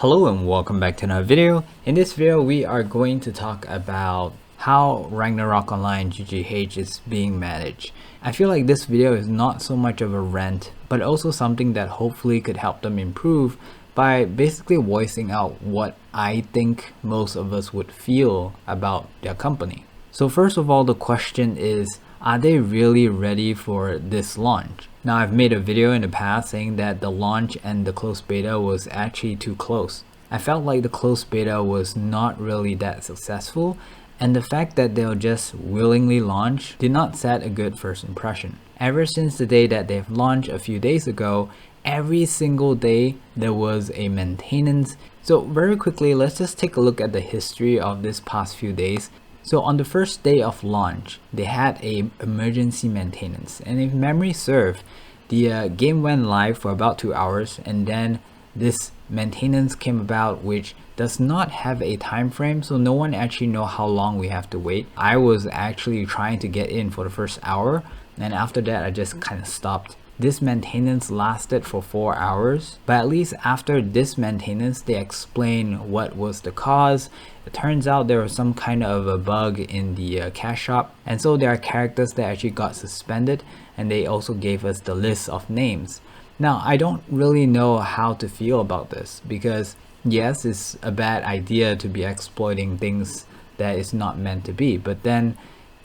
Hello and welcome back to another video. In this video we are going to talk about how Ragnarok Online GGH is being managed. I feel like this video is not so much of a rant, but also something that hopefully could help them improve by basically voicing out what I think most of us would feel about their company. So first of all, the question is, are they really ready for this launch? Now, I've made a video in the past saying that the launch and the closed beta was actually too close. I felt like the closed beta was not really that successful, and the fact that they'll just willingly launch did not set a good first impression. Ever since the day that they've launched a few days ago, every single day there was a maintenance. So very quickly, let's just take a look at the history of this past few days. So on the first day of launch, they had a emergency maintenance, and if memory serves, the game went live for about 2 hours, and then this maintenance came about, which does not have a time frame, so no one actually know how long we have to wait. I was actually trying to get in for the first hour, and after that I just kind of stopped. This maintenance lasted for 4 hours, but at least after this maintenance they explain what was the cause. It turns out there was some kind of a bug in the cash shop, and so there are characters that actually got suspended, and they also gave us the list of names. Now, I don't really know how to feel about this, because yes, it's a bad idea to be exploiting things that is not meant to be, but then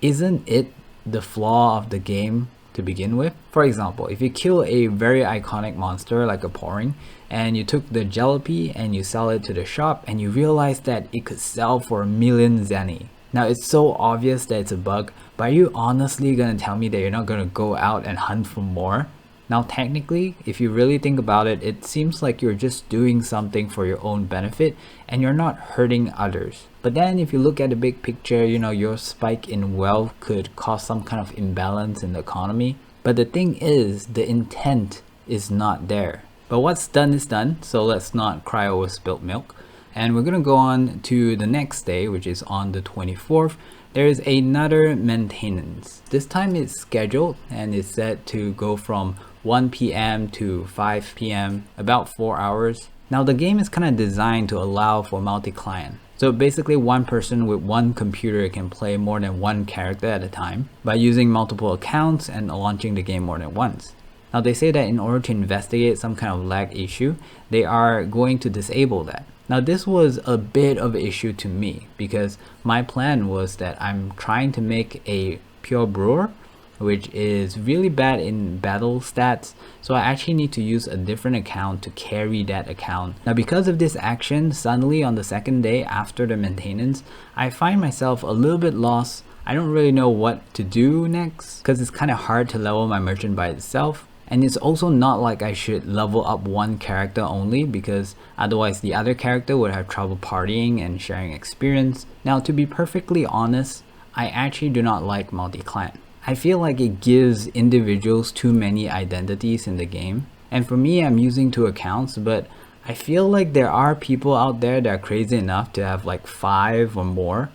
isn't it the flaw of the game to begin with? For example, if you kill a very iconic monster like a pouring, and you took the jalopy and you sell it to the shop, and you realize that it could sell for 1,000,000 zenny. Now, it's so obvious that it's a bug, but are you honestly gonna tell me that you're not gonna go out and hunt for more? Now, technically, if you really think about it, it seems like you're just doing something for your own benefit and you're not hurting others. But then if you look at the big picture, your spike in wealth could cause some kind of imbalance in the economy. But the thing is, the intent is not there. But what's done is done, so let's not cry over spilt milk. And we're gonna go on to the next day, which is on the 24th. There is another maintenance. This time it's scheduled and it's set to go from 1 p.m. to 5 p.m., about 4 hours. Now, the game is kind of designed to allow for multi-client. So basically one person with one computer can play more than one character at a time by using multiple accounts and launching the game more than once. Now, they say that in order to investigate some kind of lag issue, they are going to disable that. Now, this was a bit of an issue to me because my plan was that I'm trying to make a pure brewer, which is really bad in battle stats, so I actually need to use a different account to carry that account. Now, because of this action, suddenly on the second day after the maintenance, I find myself a little bit lost. I don't really know what to do next because it's kind of hard to level my merchant by itself. And it's also not like I should level up one character only, because otherwise the other character would have trouble partying and sharing experience. Now, to be perfectly honest, I actually do not like multi-client. I feel like it gives individuals too many identities in the game. And for me, I'm using 2 accounts, but I feel like there are people out there that are crazy enough to have like 5 or more,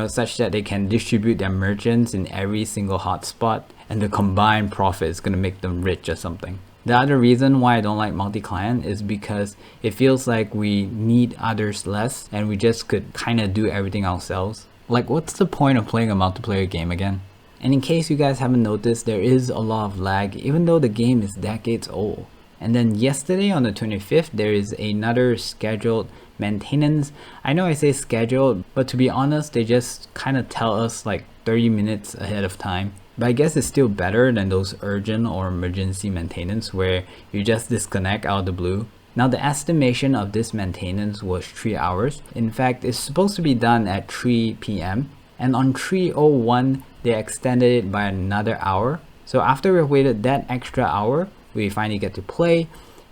such that they can distribute their merchants in every single hotspot, and the combined profit is going to make them rich or something. The other reason why I don't like multi-client is because it feels like we need others less and we just could kind of do everything ourselves. Like, what's the point of playing a multiplayer game again? And in case you guys haven't noticed, there is a lot of lag even though the game is decades old. And then yesterday on the 25th, there is another scheduled maintenance. I know I say scheduled, but to be honest, they just kind of tell us like 30 minutes ahead of time. But I guess it's still better than those urgent or emergency maintenance where you just disconnect out of the blue. Now, the estimation of this maintenance was 3 hours. In fact, it's supposed to be done at 3 p.m. and on 3:01 they extended it by another hour. So after we waited that extra hour, we finally get to play,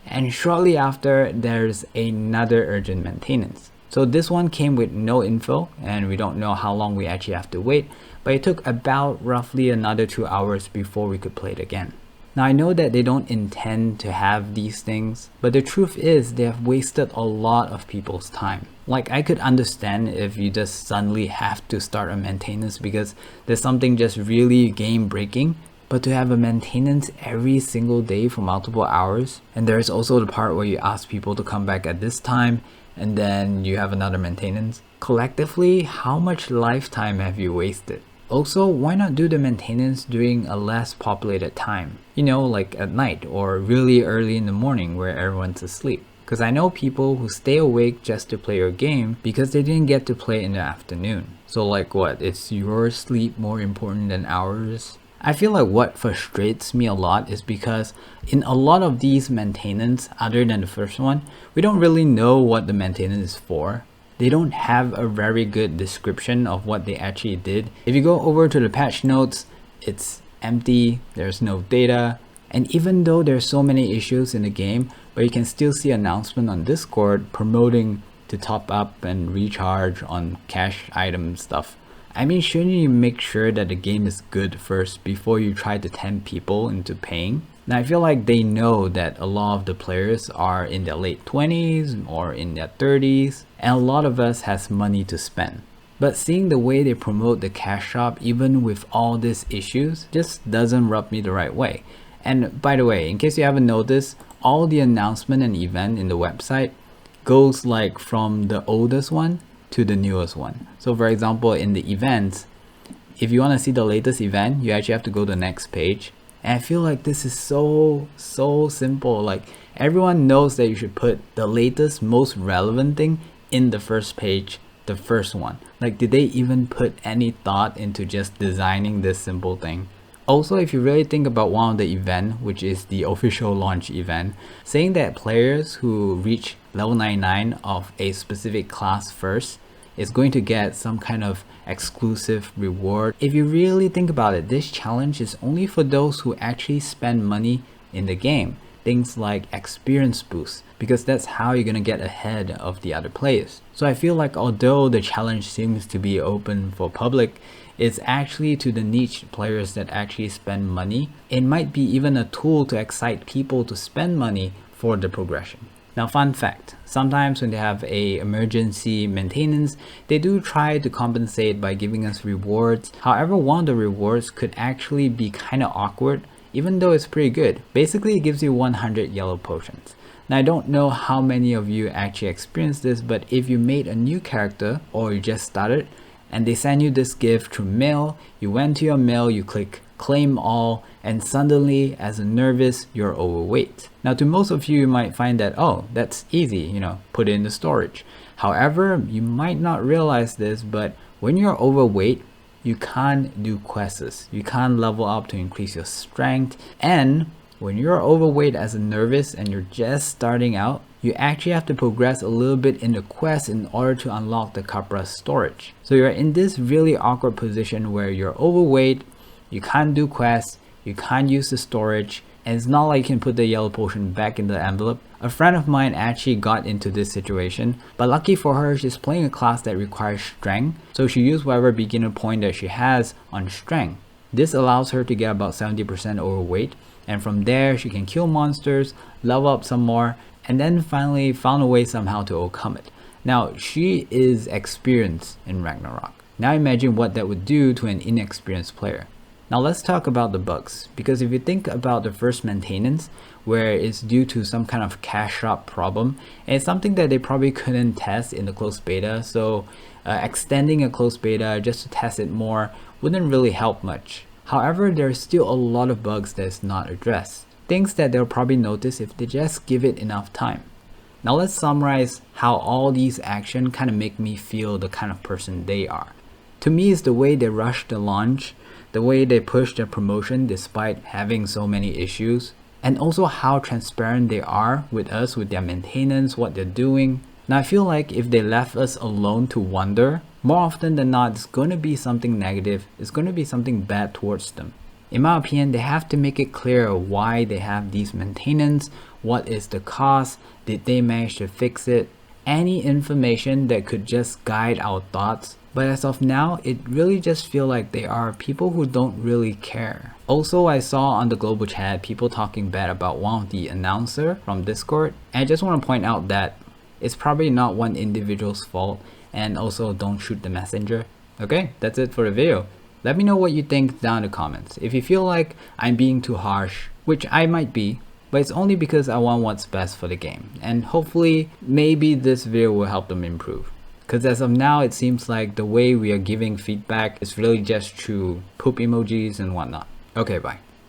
and shortly after there's another urgent maintenance. So this one came with no info, and we don't know how long we actually have to wait, but it took about roughly another 2 hours before we could play it again. Now, I know that they don't intend to have these things, but the truth is they have wasted a lot of people's time. Like, I could understand if you just suddenly have to start a maintenance because there's something just really game breaking, but to have a maintenance every single day for multiple hours, and there's also the part where you ask people to come back at this time, and then you have another maintenance. Collectively, how much lifetime have you wasted? Also, why not do the maintenance during a less populated time? You know, like at night or really early in the morning where everyone's asleep. Because I know people who stay awake just to play your game because they didn't get to play in the afternoon. So like what, is your sleep more important than ours? I feel like what frustrates me a lot is because in a lot of these maintenance, other than the first one, we don't really know what the maintenance is for. They don't have a very good description of what they actually did. If you go over to the patch notes, it's empty, there's no data. And even though there's so many issues in the game, but you can still see announcement on Discord promoting to top up and recharge on cash item stuff. I mean, shouldn't you make sure that the game is good first before you try to tempt people into paying? Now I feel like they know that a lot of the players are in their late 20s or in their 30s, and a lot of us has money to spend. But seeing the way they promote the cash shop even with all these issues just doesn't rub me the right way. And by the way, in case you haven't noticed, all the announcement and event in the website goes like from the oldest one to the newest one. So for example, in the events, if you want to see the latest event, you actually have to go to the next page. And I feel like this is so simple. Like everyone knows that you should put the latest, most relevant thing in the first page, the first one. Like, did they even put any thought into just designing this simple thing? Also, if you really think about one of the event, which is the official launch event, saying that players who reach level 99 of a specific class first is going to get some kind of exclusive reward. If you really think about it, this challenge is only for those who actually spend money in the game. Things like experience boosts, because that's how you're gonna get ahead of the other players. So I feel like although the challenge seems to be open for public, it's actually to the niche players that actually spend money. It might be even a tool to excite people to spend money for the progression. Now, fun fact, sometimes when they have a emergency maintenance, they do try to compensate by giving us rewards. However, one of the rewards could actually be kind of awkward, even though it's pretty good. Basically, it gives you 100 yellow potions. Now, I don't know how many of you actually experienced this, but if you made a new character or you just started and they send you this gift through mail, you went to your mail, you click claim all, and suddenly as a nervous, you're overweight. Now, to most of you, you might find that, oh, that's easy, you know, put it in the storage. However, you might not realize this, but when you're overweight, you can't do quests. You can't level up to increase your strength. And when you're overweight as a novice and you're just starting out, you actually have to progress a little bit in the quest in order to unlock the Capra storage. So you're in this really awkward position where you're overweight, you can't do quests, you can't use the storage, and it's not like you can put the yellow potion back in the envelope. A friend of mine actually got into this situation, but lucky for her, she's playing a class that requires strength, so she used whatever beginner point that she has on strength. This allows her to get about 70% overweight, and from there she can kill monsters, level up some more, and then finally found a way somehow to overcome it. Now, she is experienced in Ragnarok. Now imagine what that would do to an inexperienced player. Now let's talk about the bugs, because if you think about the first maintenance where it's due to some kind of cash shop problem, and it's something that they probably couldn't test in the closed beta, so extending a closed beta just to test it more wouldn't really help much. However, there's still a lot of bugs that's not addressed, things that they'll probably notice if they just give it enough time. Now let's summarize how all these actions kind of make me feel the kind of person they are. To me, it's the way they rush the launch, the way they push the promotion despite having so many issues, and also how transparent they are with us with their maintenance, what they're doing. Now I feel like if they left us alone to wonder, more often than not it's going to be something negative, it's going to be something bad towards them. In my opinion, they have to make it clear why they have these maintenance, what is the cost, did they manage to fix it, any information that could just guide our thoughts. But as of now, it really just feels like they are people who don't really care. Also, I saw on the global chat people talking bad about one of the announcer from Discord, and I just want to point out that it's probably not one individual's fault, and also don't shoot the messenger. Okay, that's it for the video. Let me know what you think down in the comments. If you feel like I'm being too harsh, which I might be, but it's only because I want what's best for the game, and hopefully maybe this video will help them improve. Because as of now, it seems like the way we are giving feedback is really just through poop emojis and whatnot. Okay, bye.